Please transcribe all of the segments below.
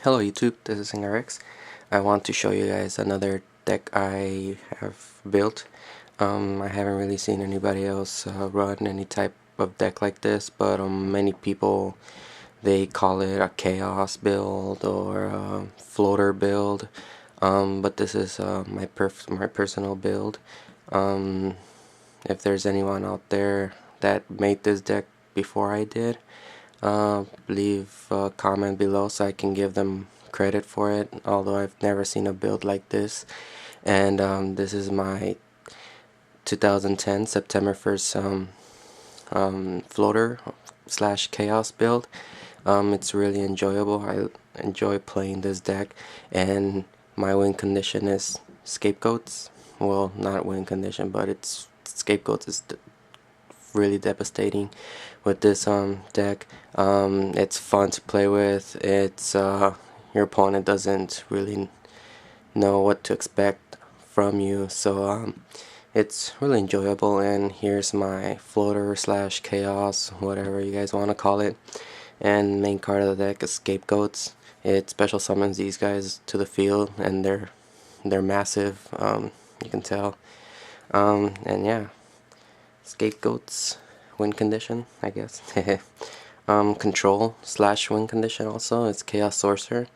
Hello YouTube, this is HengarX. I want to show you guys another deck I have built. I haven't really seen anybody else run any type of deck like this, but many people, they call it a chaos build or a floater build, but this is my personal build. If there's anyone out there that made this deck before I did, leave a comment below so I can give them credit for it, although I've never seen a build like this. And this is my 2010 September 1st floater slash chaos build. It's really enjoyable. I enjoy playing this deck, and my win condition is scapegoats. Well, not win condition, but it's scapegoats is really devastating with this deck. It's fun to play with. It's your opponent doesn't really know what to expect from you, so it's really enjoyable. And here's my floater slash chaos, whatever you guys want to call it. And main card of the deck is scapegoats. It special summons these guys to the field, and they're massive. You can tell. And yeah, scapegoats win condition, I guess. Control slash win condition also. It's chaos sorcerer.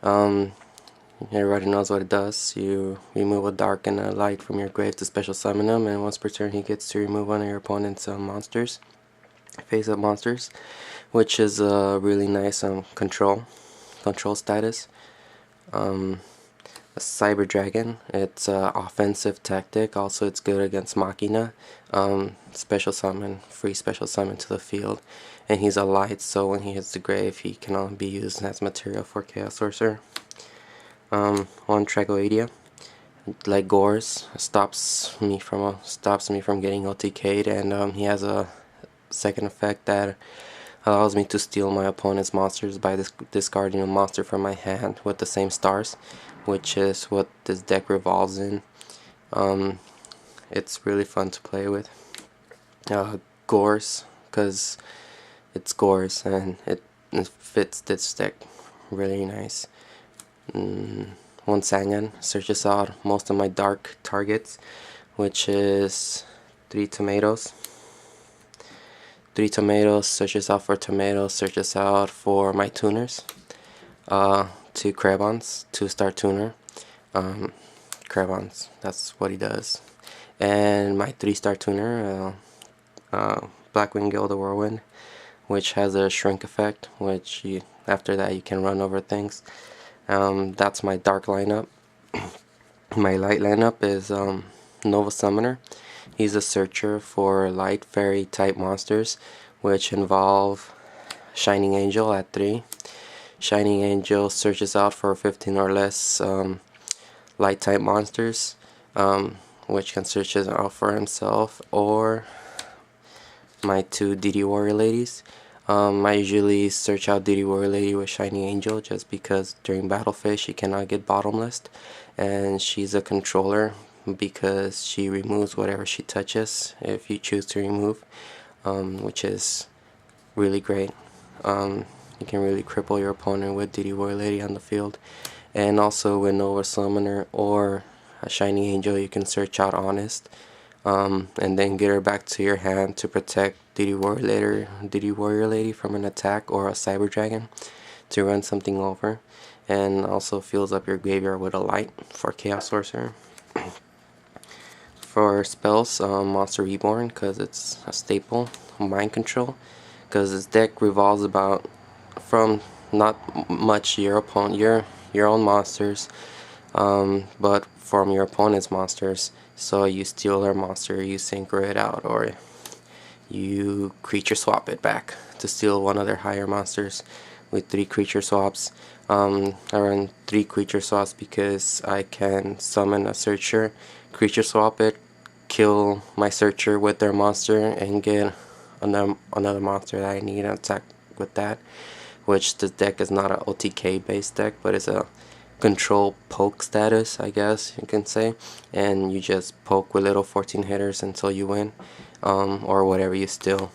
Everybody knows what it does. You remove a dark and a light from your grave to special summon them, and once per turn he gets to remove one of your opponent's monsters, face up monsters, which is a really nice control status. A Cyber Dragon, it's an offensive tactic. Also, it's good against Machina. Special summon, free special summon to the field, and he's a light, so when he hits the grave, he can only be used as material for Chaos Sorcerer. One Tragoedia, like Gores, stops me from getting OTK'd, and he has a second effect that allows me to steal my opponent's monsters by discarding a monster from my hand with the same stars, which is what this deck revolves in. It's really fun to play with. Gores, because it's Gores and it fits this deck really nice. One Sangan searches out most of my dark targets, which is 3 tomatoes. 3 tomatoes, searches out for tomatoes, searches out for my tuners. 2 Crabons, 2-star tuner. Crabons, that's what he does. And my 3-star tuner, Blackwing Guild of Whirlwind, which has a shrink effect, which after that you can run over things. That's my dark lineup. My light lineup is Nova Summoner. He's a searcher for light fairy type monsters, which involve Shining Angel at 3. Shining Angel searches out for 15 or less light type monsters, which can search it out for himself, or my 2 DD Warrior Ladies. I usually search out DD Warrior Lady with Shining Angel just because during battle phase she cannot get bottomless, and she's a controller because she removes whatever she touches if you choose to remove, which is really great. You can really cripple your opponent with DD Warrior Lady on the field. And also with Nova Summoner or a Shining Angel, you can search out Honest, and then get her back to your hand to protect DD Warrior Lady from an attack, or a Cyber Dragon to run something over, and also fills up your graveyard with a light for Chaos Sorcerer. For spells, Monster Reborn, because it's a staple. Mind Control, because this deck revolves about from not much your own monsters, but from your opponent's monsters. So you steal their monster, you synchro it out, or you creature swap it back to steal one of their higher monsters with 3 creature swaps. I run 3 creature swaps because I can summon a searcher, creature swap it, kill my searcher with their monster, and get another monster that I need and attack with that. Which this deck is not an OTK based deck, but it's a control poke status, I guess you can say, and you just poke with little 14 hitters until you win, or whatever you steal.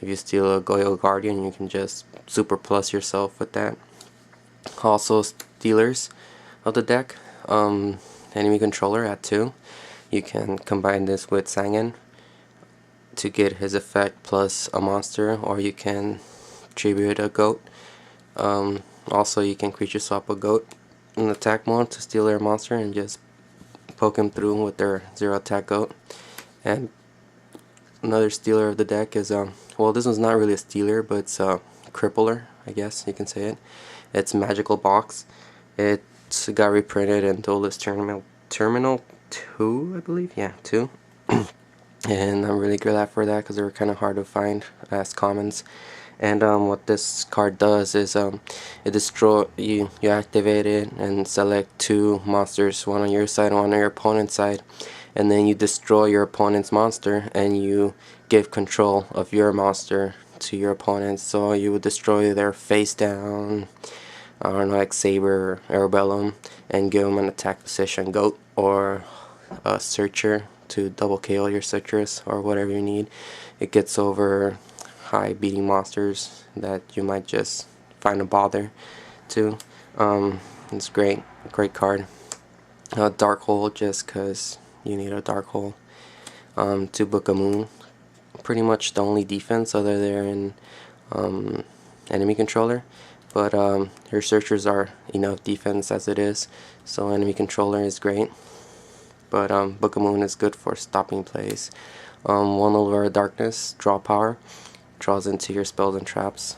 If you steal a Goyo Guardian, you can just super plus yourself with that. Also stealers of the deck. Enemy controller at 2. You can combine this with Sangan to get his effect plus a monster, or you can tribute a goat. Also, you can creature swap a goat in attack mode to steal their monster and just poke him through with their 0 attack goat. And another stealer of the deck is well, this one's not really a stealer, but it's a crippler, I guess you can say it. It's Magical Box. It's got reprinted in Duelist Terminal 2, I believe. Yeah, 2. And I'm really glad for that because they were kind of hard to find as commons. And what this card does is you activate it and select 2 monsters, one on your side and one on your opponent's side, and then you destroy your opponent's monster and you give control of your monster to your opponent. So you would destroy their face down, I don't know, like Saber or Arabellum, and give them an attack position goat or a searcher to double KO your citrus or whatever you need. It gets over high beating monsters that you might just find a bother to. It's great card. Dark Hole, just because you need a Dark Hole to book a moon. Pretty much the only defense other than enemy controller, but your searchers are enough defense as it is, so enemy controller is great. But Book of Moon is good for stopping plays. 1 over Darkness, draw power, draws into your spells and traps.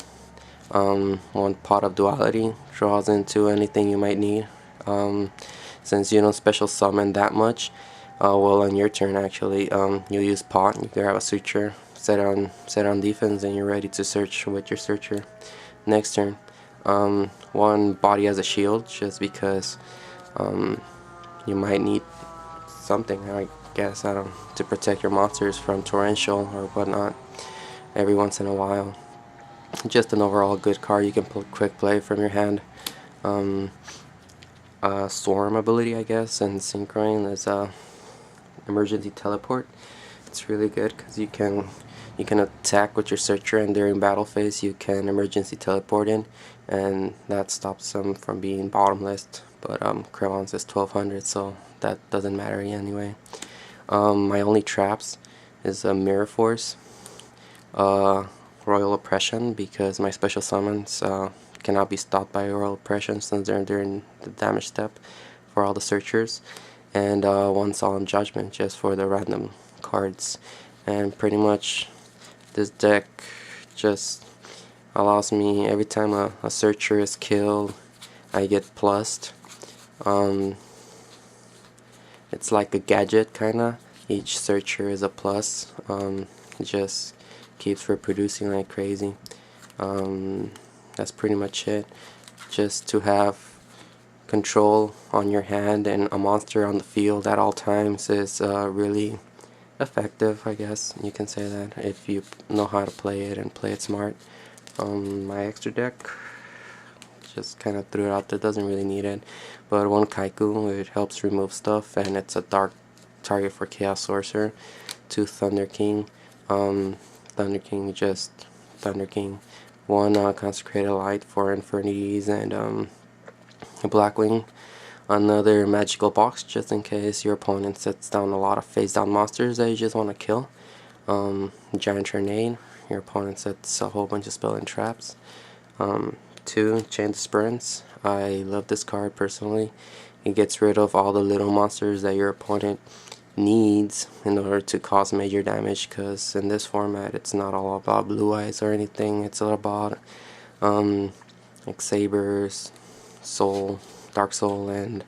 1 Pot of Duality, draws into anything you might need. Since you don't special summon that much, well, on your turn actually, you use Pot, you grab a searcher, set on defense, and you're ready to search with your searcher. Next turn, 1 Body as a Shield, just because you might need something, I guess, to protect your monsters from torrential or whatnot every once in a while. Just an overall good card. You can quick play from your hand. Swarm ability, I guess, and Synchroin is emergency teleport. It's really good because you can attack with your searcher, and during battle phase you can emergency teleport in, and that stops them from being bottomless. But Krellon's is 1200, so that doesn't matter anyway. My only traps is a Mirror Force, Royal Oppression, because my special summons cannot be stopped by Royal Oppression since they're during the damage step for all the searchers, and 1 Solemn Judgment just for the random cards. And pretty much this deck just allows me, every time a searcher is killed, I get plussed. It's like a gadget kinda. Each searcher is a plus. It just keeps reproducing like crazy. That's pretty much it. Just to have control on your hand and a monster on the field at all times is really effective, I guess you can say that, if you know how to play it and play it smart. My extra deck, just kind of threw it out there, doesn't really need it, but 1 Kaiku, it helps remove stuff, and it's a dark target for Chaos Sorcerer. 2 Thunder King, Thunder King, just Thunder King. 1 Consecrated Light for Infernities, and a Blackwing. Another Magical Box, just in case your opponent sets down a lot of face down monsters that you just want to kill. Giant Tornado, your opponent sets a whole bunch of spell and traps. 2 Chain Sprints, I love this card personally. It gets rid of all the little monsters that your opponent needs in order to cause major damage, because in this format it's not all about blue eyes or anything. It's all about like Sabers, Soul, Dark Soul, and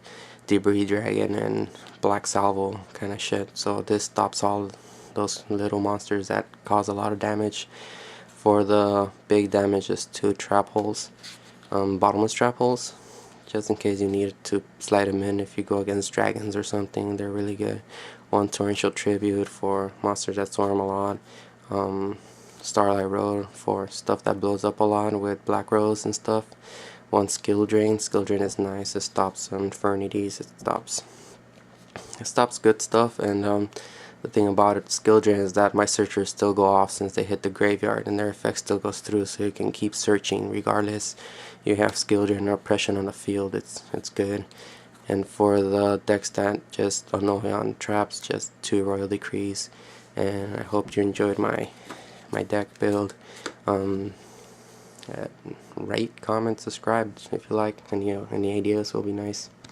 Debris Dragon and Black Salvo kind of shit. So this stops all those little monsters that cause a lot of damage. For the big damage is 2 Trap Holes, bottomless Trap Holes, just in case you need to slide them in if you go against dragons or something. They're really good. 1 Torrential Tribute for monsters that swarm a lot. Starlight Road for stuff that blows up a lot with Black Rose and stuff. 1 Skill Drain. Skill Drain is nice. It stops Infernities. It stops good stuff. And The thing about it, skill drain, is that my searchers still go off since they hit the graveyard, and their effect still goes through, so you can keep searching regardless. You have skill drain or oppression on the field, it's good. And for the decks that just annoy on traps, just 2 Royal Decrees. And I hope you enjoyed my deck build. Rate, comment, subscribe if you like. Any ideas will be nice.